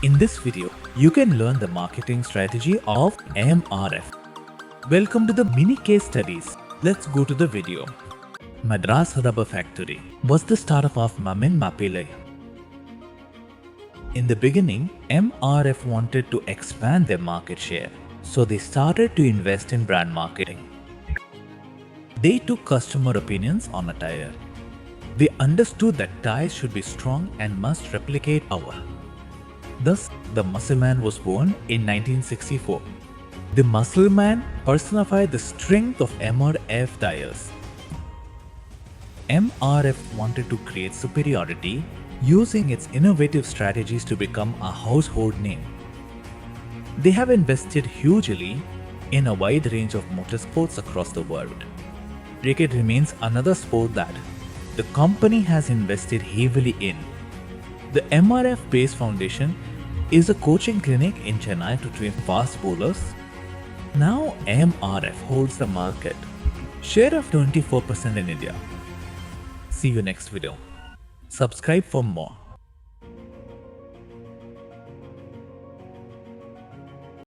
In this video, you can learn the marketing strategy of MRF. Welcome to the mini case studies. Let's go to the video. Madras rubber factory was the startup of Mammen Mappaillai. In the beginning, MRF wanted to expand their market share, so they started to invest in brand marketing. They took customer opinions on a tire. They understood that tires should be strong and must replicate our. Thus, the muscleman was born in 1964. The muscleman personified the strength of MRF tires. MRF wanted to create superiority using its innovative strategies to become a household name. They have invested hugely in a wide range of motorsports across the world. Cricket remains another sport that the company has invested heavily in. The MRF Pace Foundation is a coaching clinic in Chennai to train fast bowlers. Now MRF holds the market share of 24% in India. See you next video. Subscribe for more.